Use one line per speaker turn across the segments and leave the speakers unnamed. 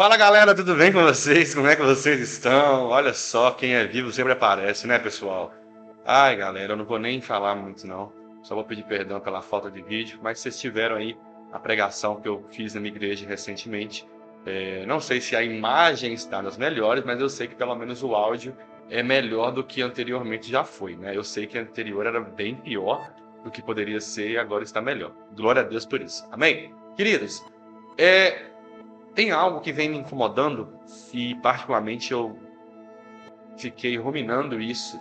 Fala galera, tudo bem com vocês? Como é que vocês estão? Olha só, quem é vivo sempre aparece, né, pessoal? Ai, galera, eu não vou nem falar muito não. Só vou pedir perdão pela falta de vídeo, mas vocês tiveram aí a pregação que eu fiz na minha igreja recentemente. Não sei se a imagem está das melhores, mas eu sei que pelo menos o áudio é melhor do que anteriormente já foi, né? Eu sei que anterior era bem pior do que poderia ser e agora está melhor. Glória a Deus por isso. Amém? Queridos, é, tem algo que vem me incomodando e particularmente eu fiquei ruminando isso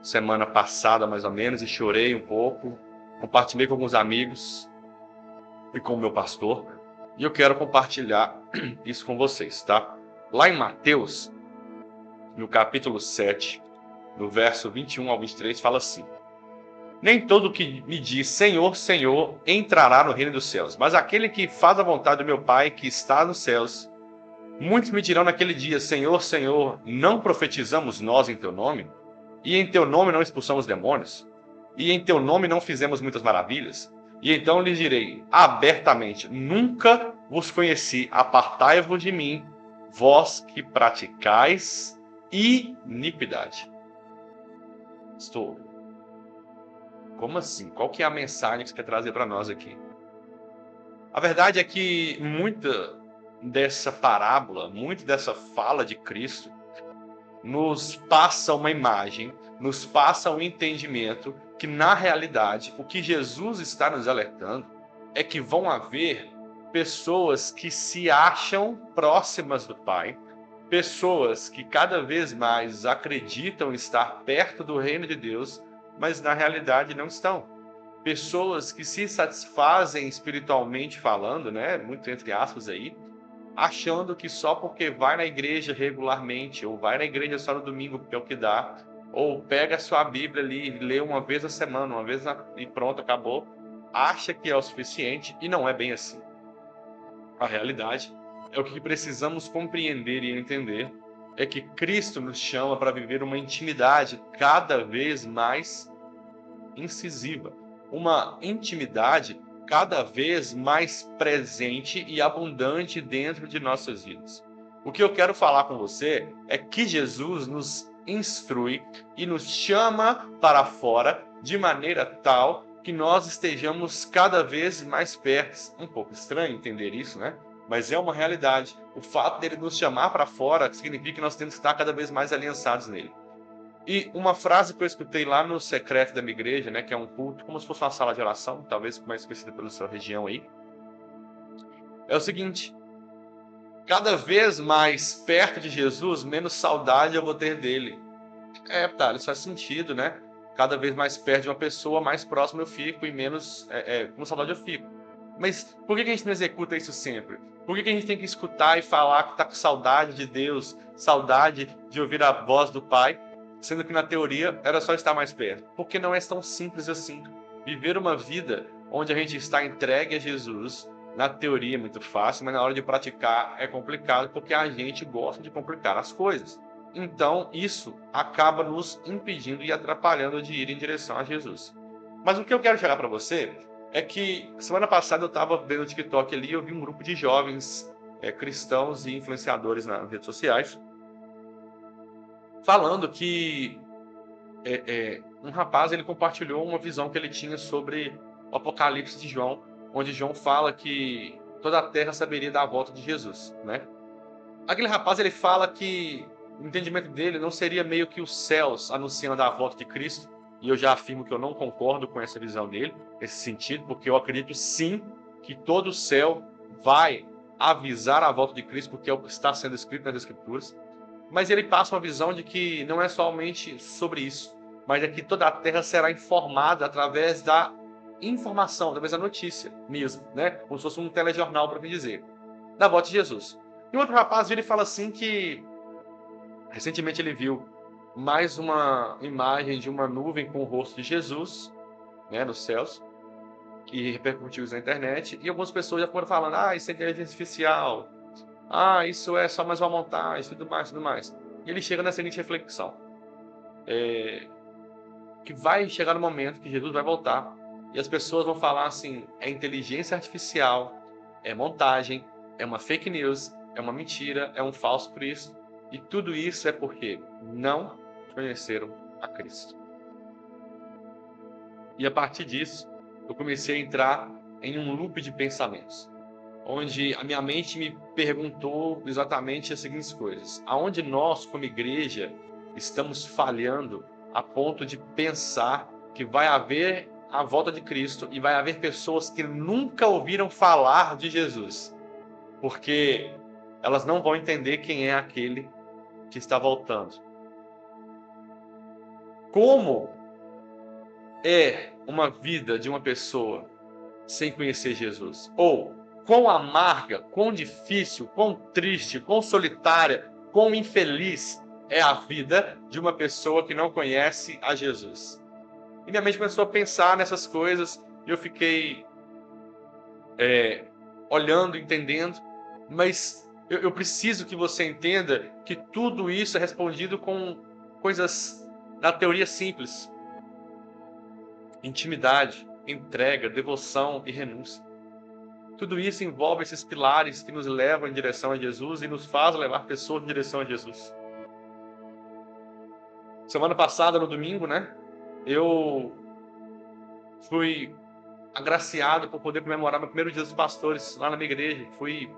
semana passada mais ou menos e chorei um pouco, compartilhei com alguns amigos e com o meu pastor e eu quero compartilhar isso com vocês, tá? Lá em Mateus, no capítulo 7, no verso 21 ao 23, fala assim: Nem todo que me diz Senhor, Senhor entrará no reino dos céus, mas aquele que faz a vontade do meu Pai que está nos céus. Muitos me dirão naquele dia: Senhor, Senhor, não profetizamos nós em teu nome? E em teu nome não expulsamos demônios? E em teu nome não fizemos muitas maravilhas? E então lhes direi abertamente: Nunca vos conheci, apartai-vos de mim, vós que praticais iniquidade. Estou. Como assim? Qual que é a mensagem que você quer trazer para nós aqui? A verdade é que muita dessa parábola, muito dessa fala de Cristo, nos passa uma imagem, nos passa um entendimento que, na realidade, o que Jesus está nos alertando é que vão haver pessoas que se acham próximas do Pai, pessoas que cada vez mais acreditam estar perto do reino de Deus, mas na realidade não estão. Pessoas que se satisfazem espiritualmente falando, né, muito entre aspas aí, achando que só porque vai na igreja regularmente, ou vai na igreja só no domingo, porque é o que dá, ou pega a sua Bíblia ali e lê uma vez a semana, e pronto, acabou, acha que é o suficiente e não é bem assim. A realidade é o que precisamos compreender e entender, é que Cristo nos chama para viver uma intimidade cada vez mais incisiva, uma intimidade cada vez mais presente e abundante dentro de nossas vidas. O que eu quero falar com você é que Jesus nos instrui e nos chama para fora de maneira tal que nós estejamos cada vez mais perto. Um pouco estranho entender isso, né? Mas é uma realidade. O fato dele nos chamar para fora significa que nós temos que estar cada vez mais aliançados nele. E uma frase que eu escutei lá no secreto da minha igreja, né, que é um culto, como se fosse uma sala de oração, talvez mais conhecida pela sua região aí, é o seguinte: cada vez mais perto de Jesus, menos saudade eu vou ter dele. Tá, isso faz sentido, né? Cada vez mais perto de uma pessoa, mais próximo eu fico e menos com saudade eu fico. Mas por que a gente não executa isso sempre? Por que a gente tem que escutar e falar que está com saudade de Deus, saudade de ouvir a voz do Pai, sendo que na teoria era só estar mais perto? Porque não é tão simples assim. Viver uma vida onde a gente está entregue a Jesus, na teoria é muito fácil, mas na hora de praticar é complicado, porque a gente gosta de complicar as coisas. Então, isso acaba nos impedindo e atrapalhando de ir em direção a Jesus. Mas o que eu quero chegar para você é que semana passada eu estava vendo o TikTok ali e eu vi um grupo de jovens cristãos e influenciadores nas redes sociais falando que um rapaz ele compartilhou uma visão que ele tinha sobre o Apocalipse de João, onde João fala que toda a terra saberia da volta de Jesus, né? Aquele rapaz ele fala que o entendimento dele não seria meio que os céus anunciando a volta de Cristo, e eu já afirmo que eu não concordo com essa visão dele, nesse sentido, porque eu acredito sim que todo o céu vai avisar a volta de Cristo, porque é o que está sendo escrito nas Escrituras. Mas ele passa uma visão de que não é somente sobre isso, mas é que toda a terra será informada através da informação, através da notícia mesmo, né? Como se fosse um telejornal, para me dizer, da volta de Jesus. E outro rapaz vira e fala assim que recentemente ele viu mais uma imagem de uma nuvem com o rosto de Jesus, né, nos céus, que repercutiu isso na internet, e algumas pessoas já foram falando: isso é inteligência artificial, isso é só mais uma montagem, tudo mais, tudo mais. E ele chega na seguinte reflexão: que vai chegar no momento que Jesus vai voltar, e as pessoas vão falar assim: é inteligência artificial, é montagem, é uma fake news, é uma mentira, é um falso Cristo. E tudo isso é porque não conheceram a Cristo. E a partir disso, eu comecei a entrar em um loop de pensamentos, onde a minha mente me perguntou exatamente as seguintes coisas: aonde nós, como igreja, estamos falhando a ponto de pensar que vai haver a volta de Cristo e vai haver pessoas que nunca ouviram falar de Jesus, porque elas não vão entender quem é aquele que está voltando. Como é uma vida de uma pessoa sem conhecer Jesus? Ou quão amarga, quão difícil, quão triste, quão solitária, quão infeliz é a vida de uma pessoa que não conhece a Jesus? E minha mente começou a pensar nessas coisas e eu fiquei olhando, entendendo, mas eu preciso que você entenda que tudo isso é respondido com coisas na teoria simples: intimidade, entrega, devoção e renúncia. Tudo isso envolve esses pilares que nos levam em direção a Jesus e nos faz levar pessoas em direção a Jesus. Semana passada, no domingo, eu fui agraciado por poder comemorar meu primeiro dia dos pastores lá na minha igreja. Fui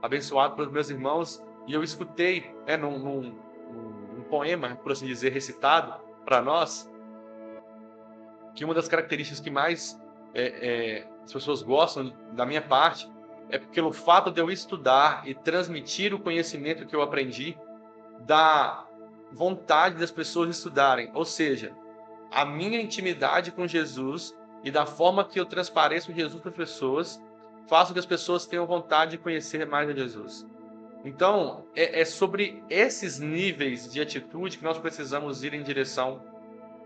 abençoado pelos meus irmãos e eu escutei num poema, por assim dizer, recitado para nós, que uma das características que mais as pessoas gostam da minha parte é pelo fato de eu estudar e transmitir o conhecimento que eu aprendi, da vontade das pessoas estudarem, ou seja, a minha intimidade com Jesus e da forma que eu transpareço Jesus para as pessoas, faço que as pessoas tenham vontade de conhecer mais a Jesus. Então, é sobre esses níveis de atitude que nós precisamos ir em direção.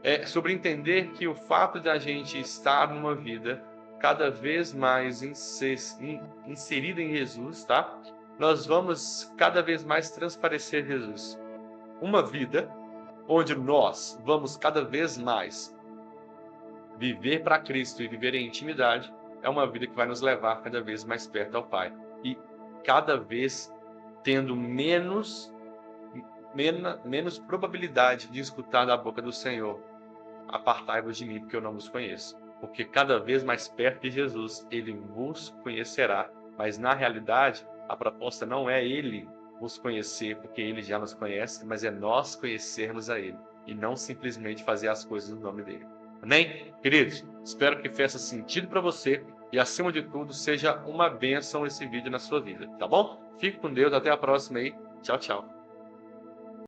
É sobre entender que o fato de a gente estar numa vida cada vez mais inserida em Jesus, tá? Nós vamos cada vez mais transparecer Jesus. Uma vida onde nós vamos cada vez mais viver para Cristo e viver em intimidade é uma vida que vai nos levar cada vez mais perto ao Pai. E cada vez tendo menos probabilidade de escutar da boca do Senhor: apartai-vos de mim, porque eu não vos conheço. Porque cada vez mais perto de Jesus, Ele vos conhecerá. Mas na realidade, a proposta não é Ele vos conhecer, porque Ele já nos conhece, mas é nós conhecermos a Ele. E não simplesmente fazer as coisas no nome dEle. Amém? Queridos, espero que faça sentido para você e, acima de tudo, seja uma bênção esse vídeo na sua vida, tá bom? Fique com Deus, até a próxima aí. Tchau, tchau.